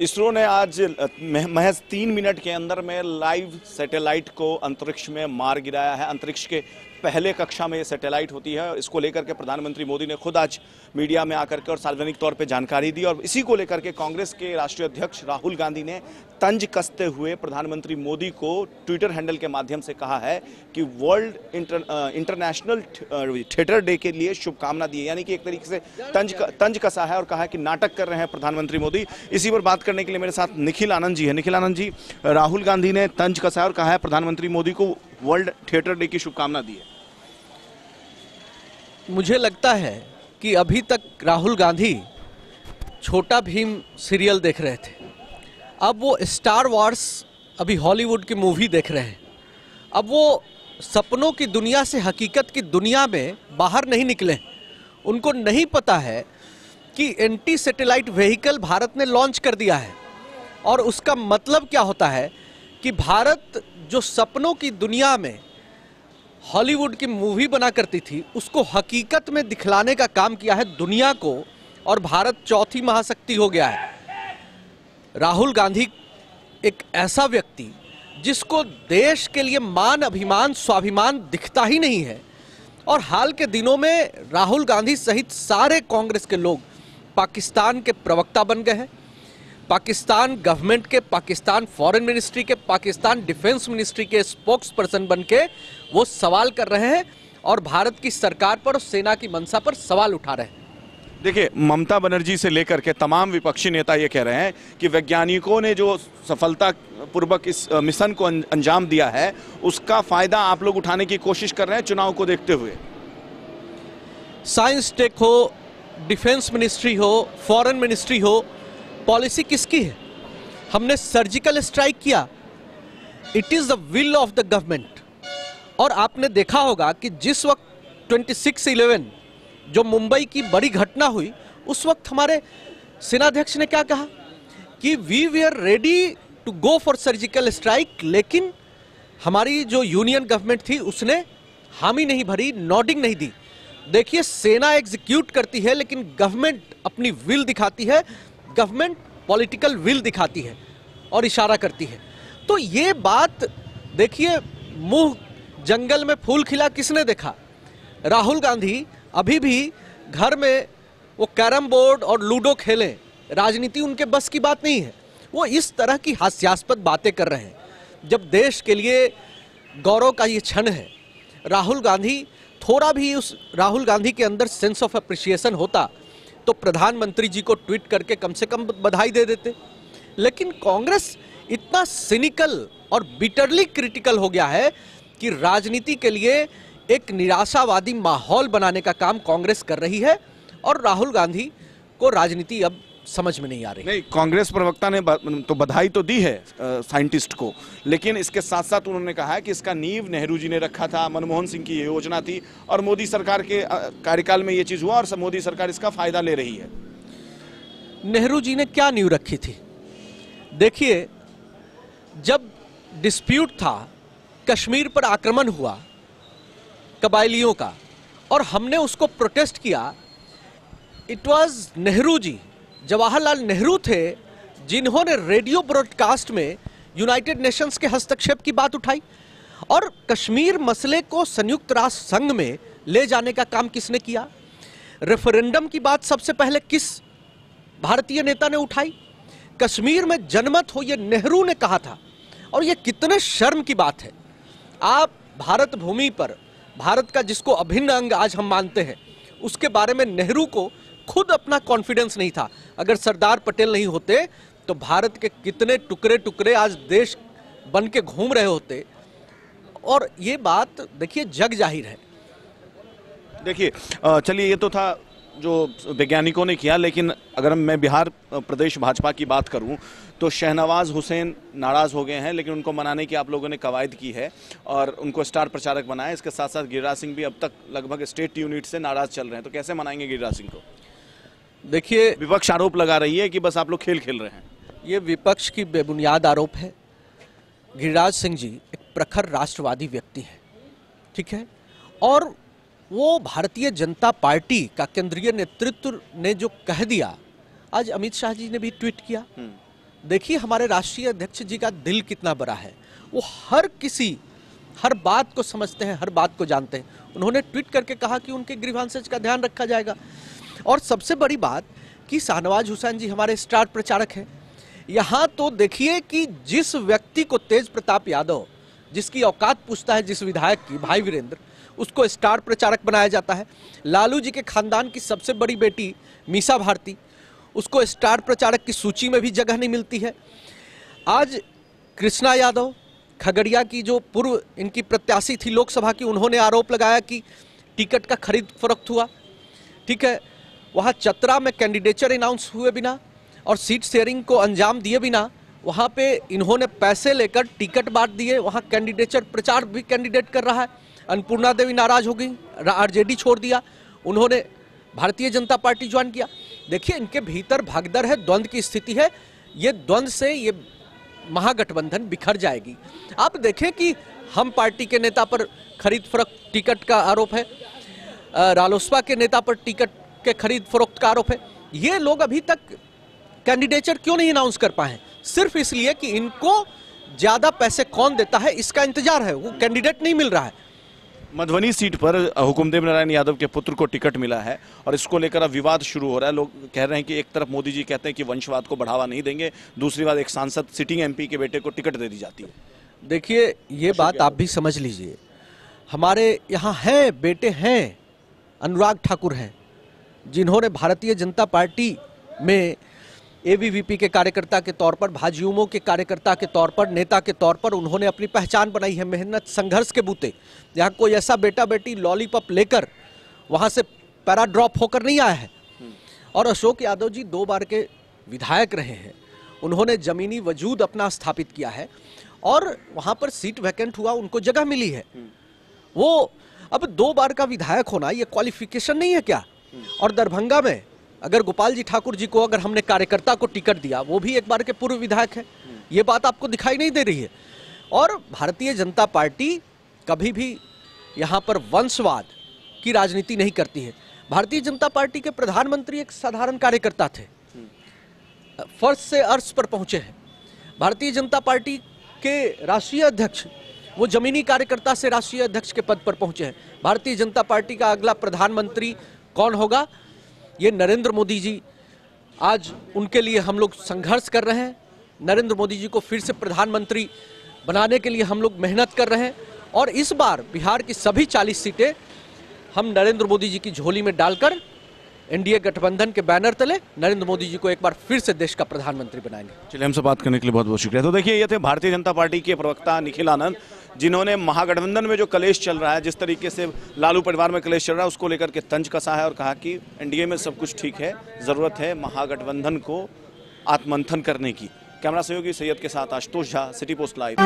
इसरो ने आज महज 3 मिनट के अंदर में लाइव सैटेलाइट को अंतरिक्ष में मार गिराया है। अंतरिक्ष के पहले कक्षा में ये सैटेलाइट होती है। इसको लेकर के प्रधानमंत्री मोदी ने खुद आज मीडिया में आकर के और सार्वजनिक तौर पे जानकारी दी, और इसी को लेकर के कांग्रेस के राष्ट्रीय अध्यक्ष राहुल गांधी ने तंज कसते हुए प्रधानमंत्री मोदी को ट्विटर हैंडल के माध्यम से कहा है कि वर्ल्ड इंटरनेशनल थिएटर डे के लिए शुभकामना दी है। यानी कि एक तरीके से तंज कसा है और कहा है कि नाटक कर रहे हैं प्रधानमंत्री मोदी। इसी पर बात करने के लिए मेरे साथ निखिल आनंद जी है। निखिल आनंद जी, राहुल गांधी ने तंज कसा है और कहा है प्रधानमंत्री मोदी को वर्ल्ड थिएटर डे की शुभकामना दी है। मुझे लगता है कि अभी तक राहुल गांधी छोटा भीम सीरियल देख रहे थे, अब वो स्टार वॉर्स अभी हॉलीवुड की मूवी देख रहे हैं। अब वो सपनों की दुनिया से हकीकत की दुनिया में बाहर नहीं निकले। उनको नहीं पता है कि एंटी सैटेलाइट व्हीकल भारत ने लॉन्च कर दिया है, और उसका मतलब क्या होता है कि भारत जो सपनों की दुनिया में हॉलीवुड की मूवी बना करती थी, उसको हकीकत में दिखलाने का काम किया है दुनिया को, और भारत चौथी महाशक्ति हो गया है। राहुल गांधी एक ऐसा व्यक्ति जिसको देश के लिए मान, अभिमान, स्वाभिमान दिखता ही नहीं है, और हाल के दिनों में राहुल गांधी सहित सारे कांग्रेस के लोग पाकिस्तान के प्रवक्ता बन गए हैं। पाकिस्तान गवर्नमेंट के, पाकिस्तान फॉरेन मिनिस्ट्री के, पाकिस्तान डिफेंस मिनिस्ट्री के स्पोक्स पर्सन बन के वो सवाल कर रहे हैं और भारत की सरकार पर और सेना की मंशा पर सवाल उठा रहे हैं। देखिए, ममता बनर्जी से लेकर के तमाम विपक्षी नेता ये कह रहे हैं कि वैज्ञानिकों ने जो सफलतापूर्वक इस मिशन को अंजाम दिया है, उसका फायदा आप लोग उठाने की कोशिश कर रहे हैं चुनाव को देखते हुए। साइंस टेक हो, डिफेंस मिनिस्ट्री हो, फॉरेन मिनिस्ट्री हो, पॉलिसी किसकी है? हमने सर्जिकल स्ट्राइक किया, it is the will of the government. और आपने देखा होगा कि जिस वक्त 26/11 जो मुंबई की बड़ी घटना हुई, उस वक्त हमारे सेनाध्यक्ष ने क्या कहा कि we we're ready to go for surgical strike, लेकिन हमारी जो यूनियन गवर्नमेंट थी उसने हामी नहीं भरी, नॉडिंग नहीं दी। देखिए, सेना एग्जीक्यूट करती है, लेकिन गवर्नमेंट अपनी विल दिखाती है, गवर्नमेंट पॉलिटिकल विल दिखाती है और इशारा करती है। तो ये बात देखिए, मुंह जंगल में फूल खिला किसने देखा? राहुल गांधी अभी भी घर में वो कैरम बोर्ड और लूडो खेलें, राजनीति उनके बस की बात नहीं है। वो इस तरह की हास्यास्पद बातें कर रहे हैं। जब देश के लिए गौरव का ये क्षण है, राहुल गांधी थोड़ा भी उस राहुल गांधी के अंदर सेंस ऑफ अप्रिसिएशन होता तो प्रधानमंत्री जी को ट्वीट करके कम से कम बधाई दे देते। लेकिन कांग्रेस इतना सिनिकल और बिटरली क्रिटिकल हो गया है कि राजनीति के लिए एक निराशावादी माहौल बनाने का काम कांग्रेस कर रही है, और राहुल गांधी को राजनीति अब समझ में नहीं आ रही। नहीं, कांग्रेस प्रवक्ता ने तो बधाई तो दी है साइंटिस्ट को, लेकिन इसके साथ साथ उन्होंने कहा है कि इसका नींव नेहरू जी ने रखा था, मनमोहन सिंह की ये योजना थी, और मोदी सरकार के कार्यकाल में ये चीज हुआ, और मोदी सरकार इसका फायदा ले रही है। नेहरू जी ने क्या नींव रखी थी? देखिए, जब डिस्प्यूट था, कश्मीर पर आक्रमण हुआ कबायलियों का, और हमने उसको प्रोटेस्ट किया, इट वाज नेहरू जी, जवाहरलाल नेहरू थे जिन्होंने रेडियो ब्रॉडकास्ट में यूनाइटेड नेशंस के हस्तक्षेप की बात उठाई। और कश्मीर मसले को संयुक्त राष्ट्र संघ में ले जाने का काम किसने किया? रेफरेंडम की बात सबसे पहले किस भारतीय नेता ने उठाई? कश्मीर में जनमत हो, ये नेहरू ने कहा था। और ये कितने शर्म की बात है। आप भारत भूमि पर, भारत का जिसको अभिन्न अंग आज हम मानते हैं, उसके बारे में नेहरू को खुद अपना कॉन्फिडेंस नहीं था। अगर सरदार पटेल नहीं होते तो भारत के कितने टुकड़े टुकड़े आज देश बन के घूम रहे होते। और ये बात देखिए जग जाहिर है। देखिए, चलिए, ये तो था जो वैज्ञानिकों ने किया, लेकिन अगर मैं बिहार प्रदेश भाजपा की बात करूं तो शहनवाज हुसैन नाराज हो गए हैं, लेकिन उनको मनाने की आप लोगों ने कवायद की है और उनको स्टार प्रचारक बनाया। इसके साथ साथ गिरिराज सिंह भी अब तक लगभग स्टेट यूनिट से नाराज चल रहे हैं, तो कैसे मनाएंगे गिरिराज सिंह को? देखिए, विपक्ष आरोप लगा रही है कि बस आप लोग खेल खेल रहे हैं। ये विपक्ष की बेबुनियाद आरोप है। गिरिराज सिंह जी एक प्रखर राष्ट्रवादी व्यक्ति हैं, ठीक है, और वो भारतीय जनता पार्टी का केंद्रीय नेतृत्व ने जो कह दिया, आज अमित शाह जी ने भी ट्वीट किया देखिए हमारे राष्ट्रीय अध्यक्ष जी का दिल कितना बड़ा है, वो हर बात को समझते हैं, हर बात को जानते हैं। उन्होंने ट्वीट करके कहा कि उनके ग्रीवांसेस का ध्यान रखा जाएगा। और सबसे बड़ी बात कि शाहनवाज हुसैन जी हमारे स्टार प्रचारक हैं। यहाँ तो देखिए कि जिस व्यक्ति को तेज प्रताप यादव, जिसकी औकात पूछता है जिस विधायक की, भाई वीरेंद्र, उसको स्टार प्रचारक बनाया जाता है। लालू जी के खानदान की सबसे बड़ी बेटी मीसा भारती, उसको स्टार प्रचारक की सूची में भी जगह नहीं मिलती है। आज कृष्णा यादव खगड़िया की जो पूर्व इनकी प्रत्याशी थी लोकसभा की, उन्होंने आरोप लगाया कि टिकट का खरीद फरोख्त हुआ। ठीक है, वहाँ चतरा में कैंडिडेचर अनाउंस हुए बिना और सीट शेयरिंग को अंजाम दिए बिना वहाँ पे इन्होंने पैसे लेकर टिकट बांट दिए। वहाँ कैंडिडेचर प्रचार भी कैंडिडेट कर रहा है। अन्नपूर्णा देवी नाराज हो गई, आरजेडी छोड़ दिया, उन्होंने भारतीय जनता पार्टी ज्वाइन किया। देखिए इनके भीतर भगदड़ है, द्वंद्व की स्थिति है। ये द्वंद्व से ये महागठबंधन बिखर जाएगी। आप देखें कि हम पार्टी के नेता पर खरीद फरोख्त टिकट का आरोप है, रालोसपा के नेता पर टिकट के खरीद फरोख्त का आरोप है। ये लोग अभी तक कैंडिडेचर क्यों नहीं अनाउंस कर पाए? सिर्फ इसलिए कि इनको ज्यादा पैसे कौन देता है इसका इंतजार है, वो कैंडिडेट नहीं मिल रहा है। मधुबनी सीट पर हुकुमदेव नारायण यादव के पुत्र को टिकट मिला है और इसको लेकर अब विवाद शुरू हो रहा है। लोग कह रहे हैं कि एक तरफ मोदी जी कहते हैं कि वंशवाद को बढ़ावा नहीं देंगे, दूसरी बात एक सांसद सिटिंग एमपी के बेटे को टिकट दे दी जाती है। देखिए ये बात आप भी समझ लीजिए, हमारे यहाँ हैं बेटे हैं, अनुराग ठाकुर हैं, जिन्होंने भारतीय जनता पार्टी में एबीवीपी के कार्यकर्ता के तौर पर, भाजयुमो के कार्यकर्ता के तौर पर, नेता के तौर पर उन्होंने अपनी पहचान बनाई है मेहनत संघर्ष के बूते। यहाँ कोई ऐसा बेटा बेटी लॉलीपॉप लेकर वहाँ से पैरा ड्रॉप होकर नहीं आया है। और अशोक यादव जी 2 बार के विधायक रहे हैं, उन्होंने जमीनी वजूद अपना स्थापित किया है और वहाँ पर सीट वैकेंट हुआ, उनको जगह मिली है। वो अब 2 बार का विधायक होना ये क्वालिफिकेशन नहीं है क्या? और दरभंगा में अगर गोपाल जी ठाकुर जी को अगर हमने कार्यकर्ता को टिकट दिया, वो भी 1 बार के पूर्व विधायक है, ये बात आपको दिखाई नहीं दे रही है। और भारतीय जनता पार्टी कभी भी यहाँ पर वंशवाद की राजनीति नहीं करती है। भारतीय जनता पार्टी के प्रधानमंत्री एक साधारण कार्यकर्ता थे, फर्श से अर्श पर पहुंचे हैं। भारतीय जनता पार्टी के राष्ट्रीय अध्यक्ष वो जमीनी कार्यकर्ता से राष्ट्रीय अध्यक्ष के पद पर पहुंचे हैं। भारतीय जनता पार्टी का अगला प्रधानमंत्री कौन होगा, ये नरेंद्र मोदी जी, आज उनके लिए हम लोग संघर्ष कर रहे हैं। नरेंद्र मोदी जी को फिर से प्रधानमंत्री बनाने के लिए हम लोग मेहनत कर रहे हैं और इस बार बिहार की सभी 40 सीटें हम नरेंद्र मोदी जी की झोली में डालकर एनडीए गठबंधन के बैनर तले नरेंद्र मोदी जी को एक बार फिर से देश का प्रधानमंत्री बनाएंगे। चलिए, हमसे बात करने के लिए बहुत बहुत शुक्रिया। तो देखिए, ये थे भारतीय जनता पार्टी के प्रवक्ता निखिल आनंद, जिन्होंने महागठबंधन में जो कलेश चल रहा है, जिस तरीके से लालू परिवार में कलेश चल रहा है, उसको लेकर के तंज कसा है और कहा कि एनडीए में सब कुछ ठीक है, जरूरत है महागठबंधन को आत्मंथन करने की। कैमरा सहयोगी सैयद के साथ Ashutosh Jha, city post live.